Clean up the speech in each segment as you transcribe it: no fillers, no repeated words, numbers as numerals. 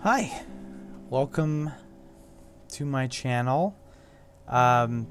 Hi, welcome to my channel. I'm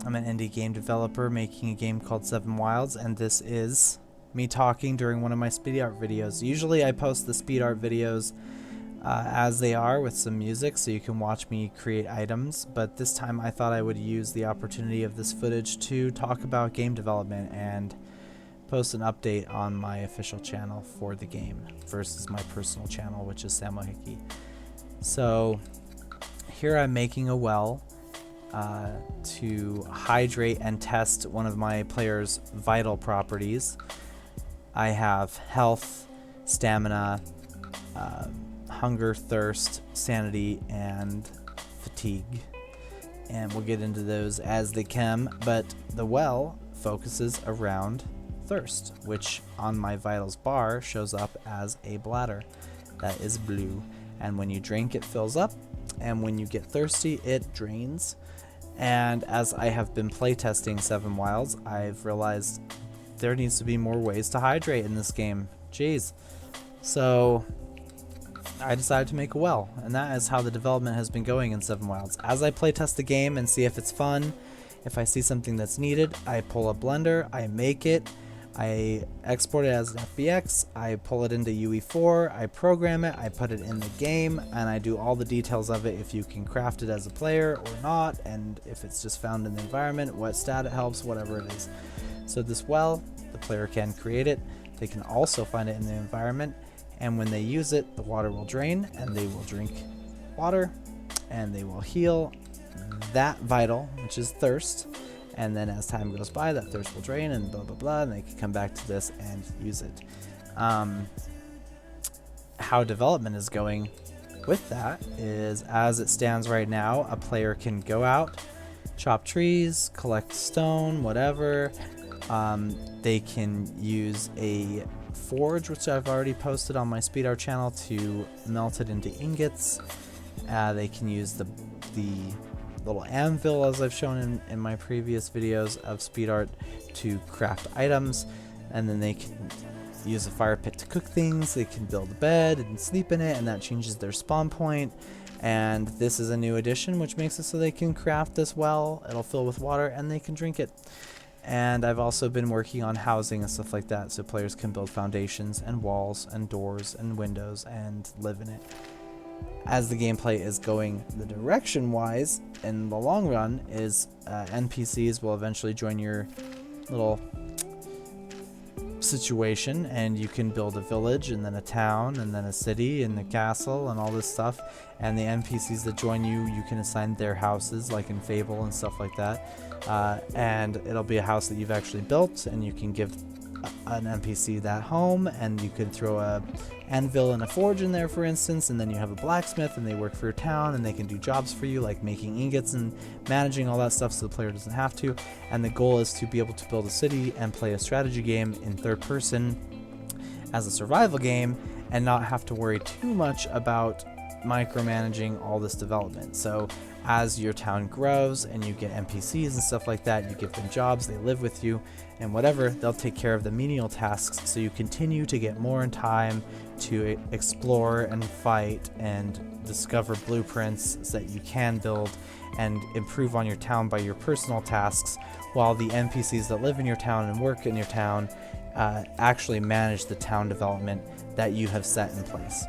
an indie game developer making a game called Seven Wildz, and this is me talking during one of my speed art videos. Usually I post the speed art videos as they are with some music so you can watch me create items, but this time I thought I would use the opportunity of this footage to talk about game development and post an update on my official channel for the game versus my personal channel, which is Samohiki. So here I'm making a well to hydrate and test one of my player's vital properties. I have health, stamina, hunger, thirst, sanity, and fatigue, and we'll get into those as they come, but the well focuses around thirst, which on my vitals bar shows up as a bladder that is blue, and when you drink it fills up, and when you get thirsty it drains. And as I have been playtesting Seven Wildz, I've realized there needs to be more ways to hydrate in this game. Jeez. So I decided to make a well, and that is how the development has been going in Seven Wildz. As I playtest the game and see if it's fun, if I see something that's needed, I pull up Blender, I make it, I export it as an FBX, I pull it into UE4, I program it, I put it in the game, and I do all the details of it, if you can craft it as a player or not, and if it's just found in the environment, what stat it helps, whatever it is. So this well, the player can create it, they can also find it in the environment, and when they use it, the water will drain, and they will drink water, and they will heal that vital, which is thirst. And then as time goes by, that thirst will drain and blah blah blah, and they can come back to this and use it. How development is going with that is, as it stands right now, a player can go out, chop trees, collect stone, whatever. They can use a forge, which I've already posted on my speed art channel, to melt it into ingots. They can use the little anvil, as I've shown in my previous videos of speed art, to craft items, and then they can use a fire pit to cook things. They can build a bed and sleep in it, and that changes their spawn point. And this is a new addition which makes it so they can craft this well, it'll fill with water, and they can drink it. And I've also been working on housing and stuff like that, so players can build foundations and walls and doors and windows and live in it. As the gameplay is going, the direction wise in the long run is NPCs will eventually join your little situation, and you can build a village and then a town and then a city and a castle and all this stuff. And the NPCs that join you, you can assign their houses, like in Fable and stuff like that, and it'll be a house that you've actually built, and you can give an NPC that home, and you could throw a anvil and a forge in there, for instance, and then you have a blacksmith, and they work for your town, and they can do jobs for you, like making ingots and managing all that stuff, so the player doesn't have to. And the goal is to be able to build a city and play a strategy game in third person as a survival game, and not have to worry too much about micromanaging all this development. So as your town grows and you get NPCs and stuff like that, you give them jobs, they live with you, and whatever, they'll take care of the menial tasks, so you continue to get more in time to explore and fight and discover blueprints so that you can build and improve on your town by your personal tasks, while the NPCs that live in your town and work in your town actually manage the town development that you have set in place.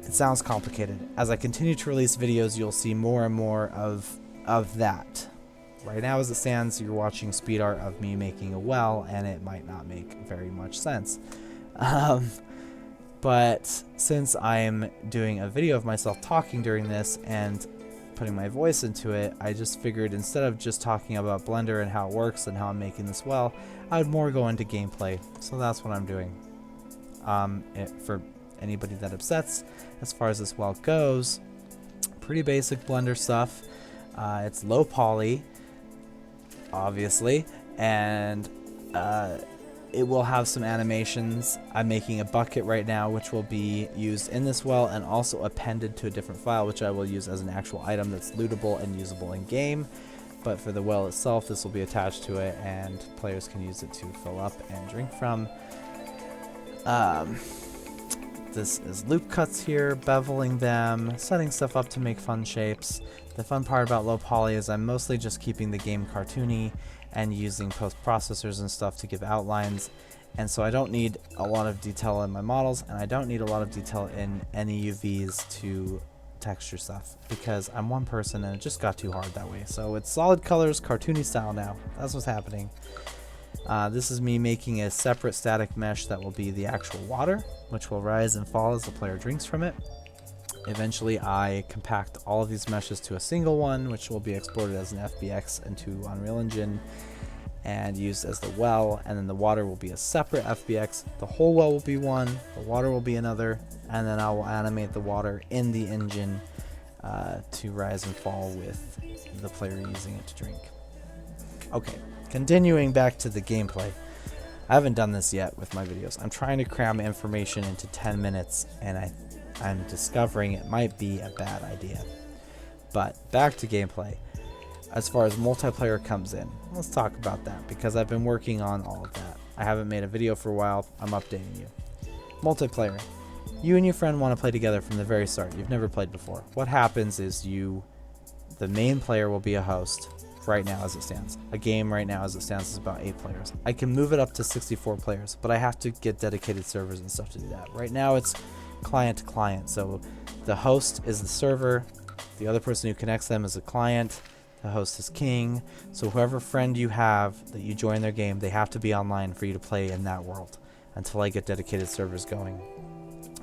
It sounds complicated. As I continue to release videos, you'll see more and more of that. Right now, as it stands, you're watching speed art of me making a well, and it might not make very much sense. But since I'm doing a video of myself talking during this and putting my voice into it, I just figured, instead of just talking about Blender and how it works and how I'm making this well, I would more go into gameplay. So that's what I'm doing. For anybody that upsets, as far as this well goes, pretty basic Blender stuff. It's low poly, obviously, and it will have some animations. I'm making a bucket right now which will be used in this well and also appended to a different file, which I will use as an actual item that's lootable and usable in game. But for the well itself, this will be attached to it, and players can use it to fill up and drink from. this is loop cuts here, beveling them, setting stuff up to make fun shapes. The fun part about low poly is I'm mostly just keeping the game cartoony and using post-processors and stuff to give outlines. And so I don't need a lot of detail in my models, and I don't need a lot of detail in any UVs to texture stuff, because I'm one person and it just got too hard that way. So it's solid colors, cartoony style now. That's what's happening. This is me making a separate static mesh that will be the actual water, which will rise and fall as the player drinks from it. Eventually I compact all of these meshes to a single one, which will be exported as an FBX into Unreal Engine and used as the well, and then the water will be a separate FBX. The whole well will be one, the water will be another, and then I will animate the water in the engine to rise and fall with the player using it to drink. Okay, continuing back to the gameplay. I haven't done this yet with my videos. I'm trying to cram information into 10 minutes, and I'm discovering it might be a bad idea. But back to gameplay. As far as multiplayer comes in, let's talk about that, because I've been working on all of that. I haven't made a video for a while. I'm updating you. Multiplayer. You and your friend want to play together from the very start. You've never played before. What happens is the main player will be a host right now as it stands. A game right now as it stands is about 8 players. I can move it up to 64 players, but I have to get dedicated servers and stuff to do that. Right now it's client to client, so the host is the server, the other person who connects them is a client, the host is king, so whoever friend you have that you join their game, they have to be online for you to play in that world until I get dedicated servers going.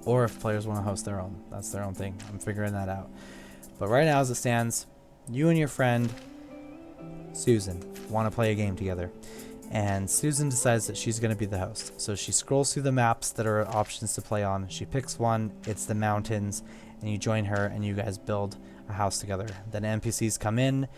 Or if players want to host their own, that's their own thing. I'm figuring that out. But right now as it stands, you and your friend Susan want to play a game together, and Susan decides that she's going to be the host. So she scrolls through the maps that are options to play on. She picks one, it's the mountains, and you join her and you guys build a house together. Then NPCs come in,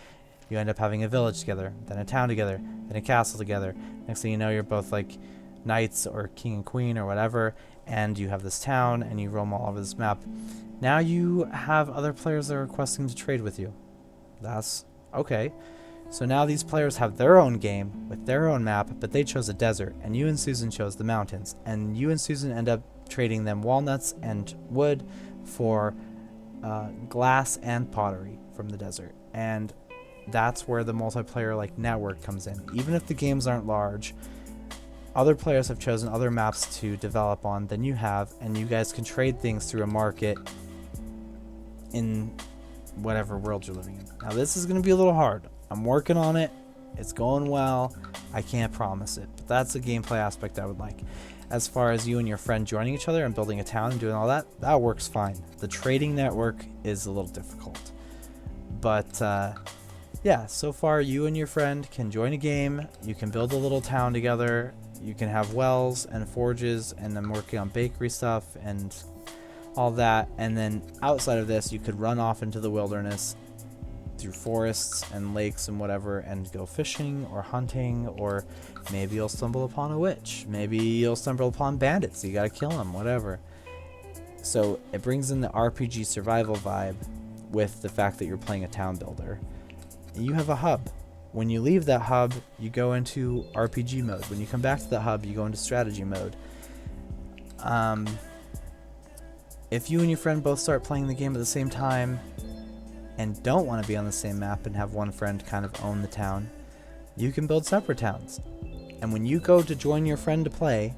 you end up having a village together, then a town together, then a castle together. Next thing you know, you're both like knights or king and queen or whatever, and you have this town and you roam all over this map. Now you have other players that are requesting to trade with you. That's okay. So now these players have their own game with their own map, but they chose a desert, and you and Susan chose the mountains, and you and Susan end up trading them walnuts and wood for glass and pottery from the desert. And that's where the multiplayer like network comes in. Even if the games aren't large, other players have chosen other maps to develop on than you have, and you guys can trade things through a market in whatever world you're living in. Now this is going to be a little hard. I'm working on it. It's going well. I can't promise it, but that's a gameplay aspect I would like. As far as you and your friend joining each other and building a town and doing all that, that works fine. The trading network is a little difficult. But yeah, so far you and your friend can join a game. You can build a little town together. You can have wells and forges, and I'm working on bakery stuff and all that. And then outside of this, you could run off into the wilderness through forests and lakes and whatever and go fishing or hunting, or maybe you'll stumble upon a witch, maybe you'll stumble upon bandits, so you gotta kill them, whatever. So it brings in the RPG survival vibe with the fact that you're playing a town builder. You have a hub. When you leave that hub, you go into RPG mode. When you come back to the hub, you go into strategy mode. If you and your friend both start playing the game at the same time and don't want to be on the same map and have one friend kind of own the town, you can build separate towns. And when you go to join your friend to play,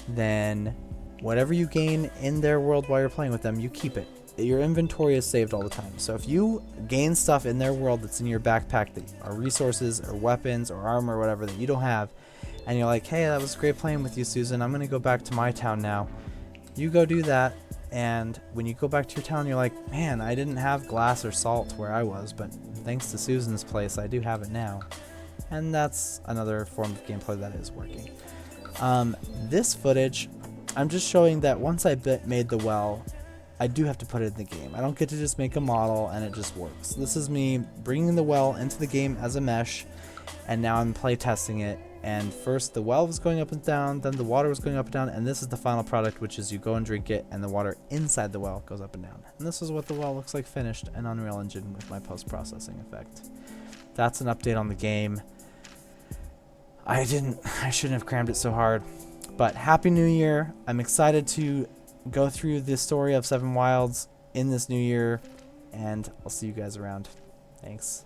then whatever you gain in their world while you're playing with them, you keep it. Your inventory is saved all the time. So if you gain stuff in their world that's in your backpack that are resources or weapons or armor or whatever that you don't have, and you're like, hey, that was great playing with you, Susan, I'm gonna go back to my town now. You go do that, and when you go back to your town, you're like, man, I didn't have glass or salt where I was, but thanks to Susan's place, I do have it now. And that's another form of gameplay that is working. This footage, I'm just showing that once I made the well, I do have to put it in the game. I don't get to just make a model and it just works. This is me bringing the well into the game as a mesh, and now I'm play testing it. And first the well was going up and down, then the water was going up and down, and this is the final product, which is you go and drink it and the water inside the well goes up and down. And this is what the well looks like finished in Unreal Engine with my post-processing effect. That's an update on the game. I shouldn't have crammed it so hard, but Happy New Year. I'm excited to go through the story of Seven Wildz in this new year, and I'll see you guys around. Thanks.